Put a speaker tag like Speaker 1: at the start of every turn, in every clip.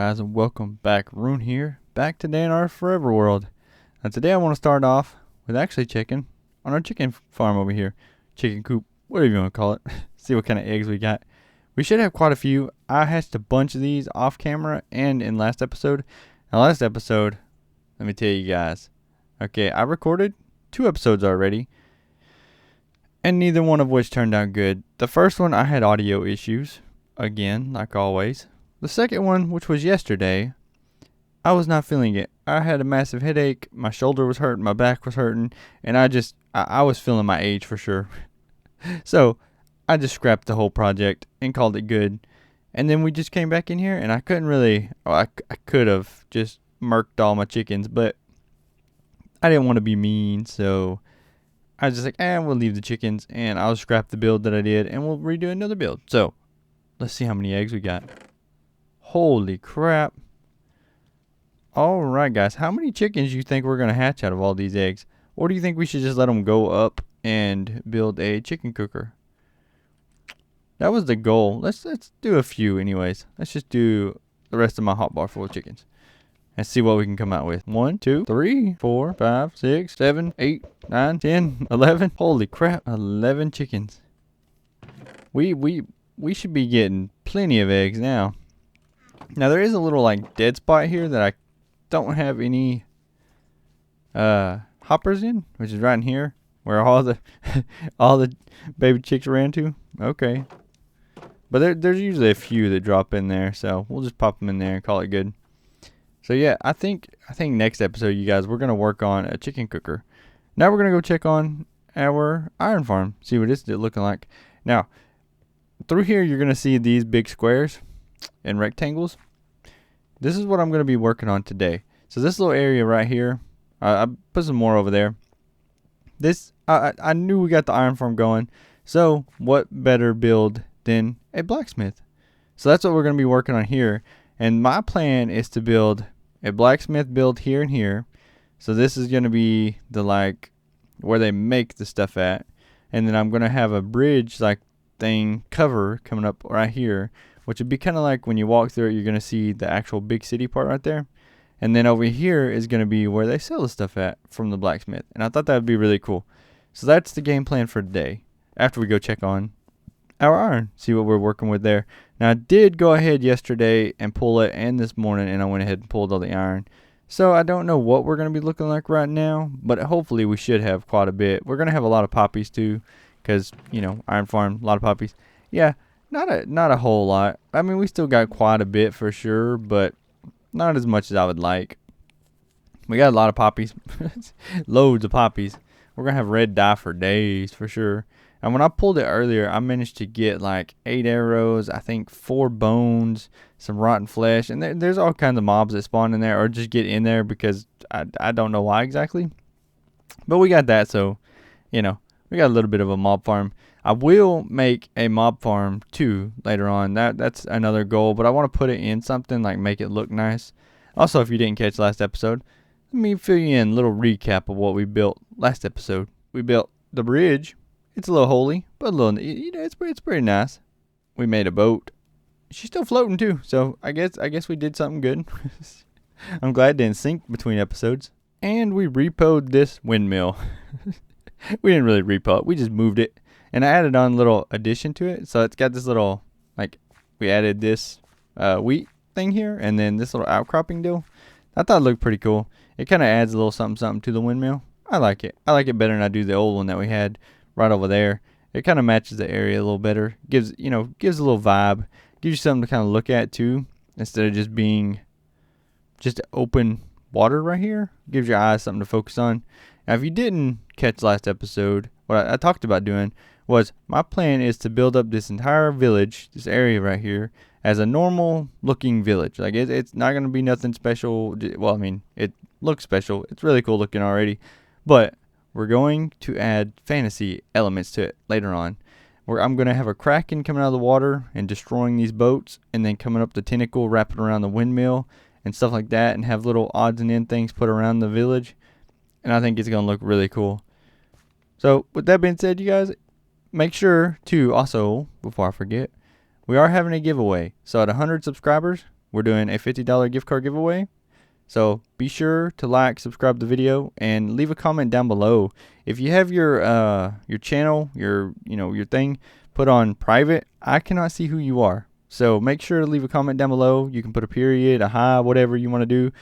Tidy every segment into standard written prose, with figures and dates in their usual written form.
Speaker 1: guys, and welcome back. Rune here, back today in our forever world. And today I want to start off with actually checking on our chicken farm over here. Chicken coop, whatever you want to call it. See what kind of eggs we got. We should have quite a few. I hatched a bunch of these off camera and in last episode. Now last episode, let me tell you guys. Okay, I recorded 2 episodes already, and neither one of which turned out good. The first one I had audio issues, again, like always. The second one, which was yesterday, I was not feeling it. I had a massive headache, my shoulder was hurting, my back was hurting, and I was feeling my age for sure. So, I just scrapped the whole project and called it good. And then we just came back in here, and I couldn't really, I could have just murked all my chickens, but I didn't want to be mean, so I was just like, we'll leave the chickens, and I'll scrap the build that I did, and we'll redo another build. So, let's see how many eggs we got. Holy crap. Alright guys, how many chickens do you think we're going to hatch out of all these eggs? Or do you think we should just let them go up and build a chicken cooker? That was the goal. Let's do a few anyways. Let's just do the rest of my hotbar full of chickens. And see what we can come out with. 1, 2, 3, 4, 5, 6, 7, 8, 9, 10, 11. Holy crap, 11 chickens. We should be getting plenty of eggs now. Now there is a little like dead spot here that I don't have any hoppers in, which is right in here where all the all the baby chicks ran to. Okay. But there's usually a few that drop in there, so we'll just pop them in there and call it good. So yeah, I think next episode, you guys, we're gonna work on a chicken cooker. Now we're gonna go check on our iron farm, see what it's looking like. Now, through here, you're gonna see these big squares and rectangles. This is what I'm gonna be working on today. So this little area right here, I put some more over there. This I knew we got the iron farm going, so what better build than a blacksmith? So that's what we're gonna be working on here. And my plan is to build a blacksmith build here and here. So this is going to be the like where they make the stuff at. And then I'm going to have a bridge like thing cover coming up right here, which would be kind of like when you walk through it, you're going to see the actual big city part right there. And then over here is going to be where they sell the stuff at from the blacksmith. And I thought that would be really cool. So that's the game plan for today. After we go check on our iron, see what we're working with there. Now I did go ahead yesterday and pull it, and this morning, and I went ahead and pulled all the iron. So I don't know what we're going to be looking like right now, but hopefully we should have quite a bit. We're going to have a lot of poppies too, because, you know, iron farm, a lot of poppies. Yeah, not a whole lot. I mean, we still got quite a bit for sure, but not as much as I would like. We got a lot of poppies, loads of poppies. We're going to have red dye for days for sure. And when I pulled it earlier, I managed to get like 8 arrows, I think 4 bones, some rotten flesh. And there's all kinds of mobs that spawn in there or just get in there because I don't know why exactly. But we got that, so, you know, we got a little bit of a mob farm. I will make a mob farm too later on. That's another goal, but I want to put it in something, like make it look nice. Also, if you didn't catch last episode, let me fill you in a little recap of what we built last episode. We built the bridge. It's a little holy, but a little, you know, it's pretty nice. We made a boat. She's still floating too, so I guess we did something good. I'm glad it didn't sink between episodes. And we repoed this windmill. We didn't really repo it, we just moved it. And I added on a little addition to it. So it's got this little, like, we added this wheat thing here, and then this little outcropping deal. I thought it looked pretty cool. It kind of adds a little something to the windmill. I like it. I like it better than I do the old one that we had right over there. It kind of matches the area a little better. Gives a little vibe. Gives you something to kind of look at too, instead of just being just open water right here. Gives your eyes something to focus on. Now, if you didn't catch last episode, what I talked about doing was my plan is to build up this entire village, this area right here, as a normal looking village. Like it's not going to be nothing special. Well, I mean, it looks special. It's really cool looking already, but we're going to add fantasy elements to it later on. Where I'm going to have a kraken coming out of the water and destroying these boats, and then coming up the tentacle, wrapping around the windmill and stuff like that, and have little odds and end things put around the village. And I think it's going to look really cool. So with that being said, you guys, make sure to also, before I forget, we are having a giveaway. So at 100 subscribers, we're doing a $50 gift card giveaway. So be sure to like, subscribe to the video, and leave a comment down below. If you have your channel, your thing put on private, I cannot see who you are. So make sure to leave a comment down below. You can put a period, a hi, whatever you want to do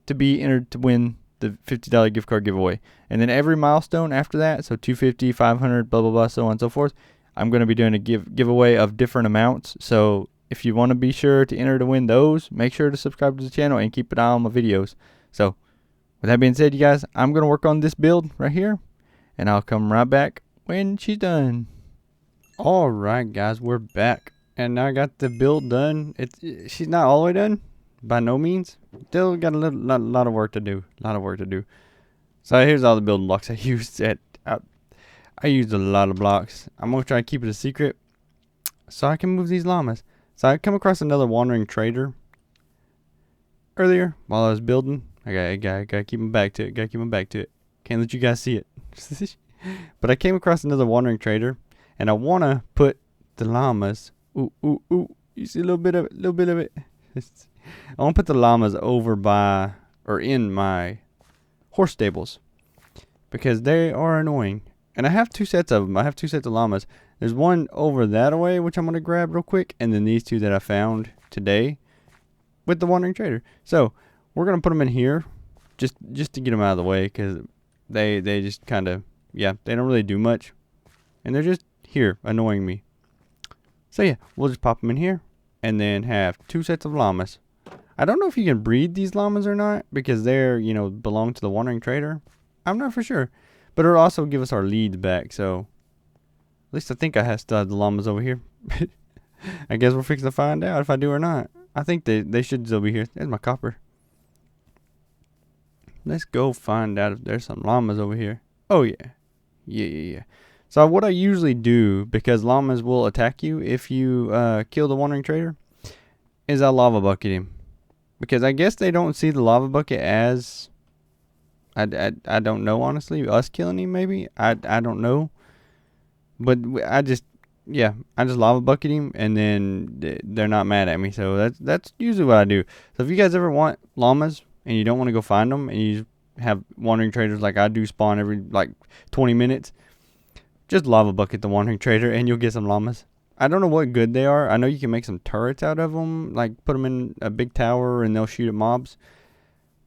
Speaker 1: to be entered to win the $50 gift card giveaway. And then every milestone after that, so 250, 500, blah blah blah, so on and so forth, I'm going to be doing a giveaway of different amounts. So if you want to be sure to enter to win those, make sure to subscribe to the channel and keep an eye on my videos. So with that being said, you guys, I'm going to work on this build right here, and I'll come right back when she's done. All right, guys, we're back, and I got the build done. She's not all the way done, by no means. Still got a lot of work to do. So here's all the building blocks I used. I used a lot of blocks. I'm gonna try to keep it a secret so I can move these llamas. So I come across another wandering trader earlier while I was building. I gotta keep my back to it. Can't let you guys see it. But I came across another wandering trader, and I wanna put the llamas. Ooh. You see a little bit of it. I want to put the llamas over by or in my horse stables because they are annoying. And I have two sets of them. I have two sets of llamas. There's one over that way, which I'm going to grab real quick. And then these two that I found today with the wandering trader. So we're going to put them in here just to get them out of the way because they just kind of, they don't really do much. And they're just here annoying me. So yeah, we'll just pop them in here and then have two sets of llamas. I don't know if you can breed these llamas or not because they're, belong to the wandering trader. I'm not for sure. But it'll also give us our leads back, so at least I think I still have the llamas over here. I guess we're fixing to find out if I do or not. I think they should still be here. There's my copper. Let's go find out if there's some llamas over here. Oh, yeah. Yeah. So what I usually do, because llamas will attack you if you kill the wandering trader, is I lava bucket him. Because I guess they don't see the lava bucket as... I don't know, honestly. Us killing him, maybe? I don't know. But I just lava bucket him, and then they're not mad at me. So that's usually what I do. So if you guys ever want llamas, and you don't want to go find them, and you have wandering traders like I do spawn every, 20 minutes, just lava bucket the wandering trader, and you'll get some llamas. I don't know what good they are. I know you can make some turrets out of them, put them in a big tower, and they'll shoot at mobs.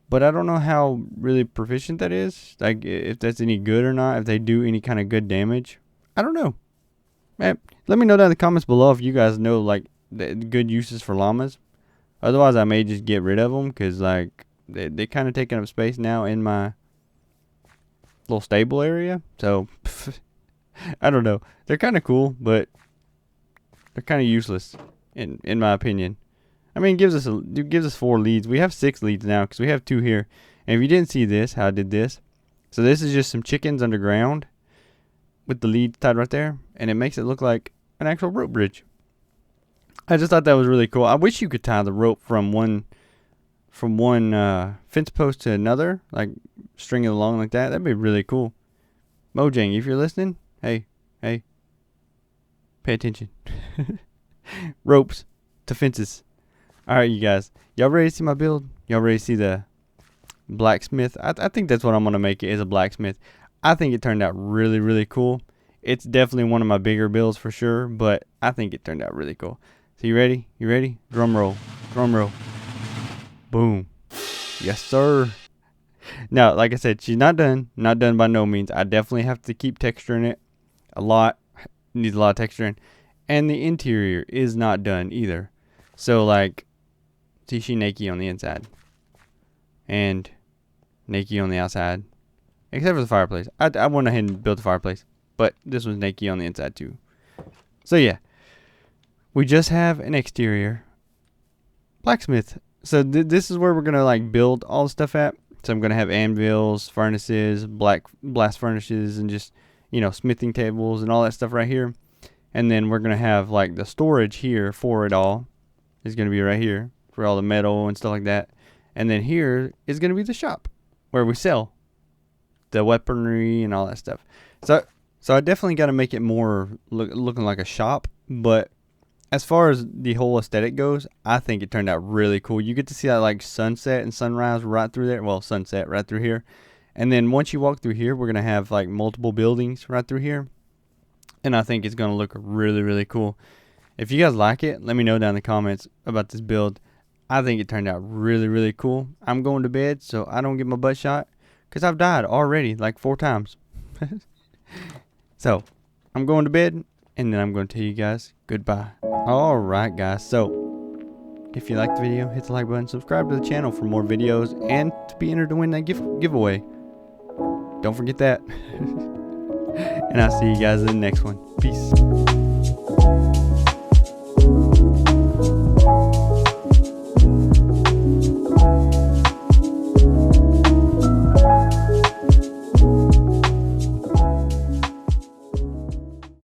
Speaker 1: But I don't know how really proficient that is. If that's any good or not. If they do any kind of good damage. I don't know. Man, let me know down in the comments below if you guys know, the good uses for llamas. Otherwise, I may just get rid of them. Because, they kind of taking up space now in my little stable area. So, I don't know. They're kind of cool. But they're kind of useless. In my opinion. I mean, it gives us 4 leads. We have 6 leads now because we have 2 here. And if you didn't see this, how I did this. So this is just some chickens underground with the leads tied right there. And it makes it look like an actual rope bridge. I just thought that was really cool. I wish you could tie the rope from one fence post to another. String it along like that. That'd be really cool. Mojang, if you're listening, hey. Pay attention. Ropes to fences. Alright, you guys. Y'all ready to see my build? Y'all ready to see the blacksmith? I think that's what I'm going to make it, is a blacksmith. I think it turned out really, really cool. It's definitely one of my bigger builds for sure, but I think it turned out really cool. So you ready? You ready? Drum roll. Boom. Yes, sir. Now, like I said, she's not done. Not done by no means. I definitely have to keep texturing it a lot. Needs a lot of texturing. And the interior is not done either. So, see, she naked on the inside. And naked on the outside. Except for the fireplace. I went ahead and built the fireplace. But this was naked on the inside too. So, yeah. We just have an exterior blacksmith. So, this is where we're going to, build all the stuff at. So, I'm going to have anvils, furnaces, blast furnaces, and just, smithing tables and all that stuff right here. And then we're going to have, the storage here for it all. Is going to be right here for all the metal and stuff like that. And then here is going to be the shop where we sell the weaponry and all that stuff. So I definitely got to make it more looking like a shop, but as far as the whole aesthetic goes, I think it turned out really cool. You get to see that like sunset and sunrise right through there. Well, sunset right through here. And then once you walk through here, we're going to have like multiple buildings right through here. And I think it's going to look really, really cool. If you guys like it, let me know down in the comments about this build. I think it turned out really, really cool. I'm going to bed so I don't get my butt shot because I've died already like 4 times. So I'm going to bed and then I'm going to tell you guys goodbye. Alright guys, so if you liked the video, hit the like button, subscribe to the channel for more videos, and to be entered to win that giveaway. Don't forget that. And I'll see you guys in the next one. Peace.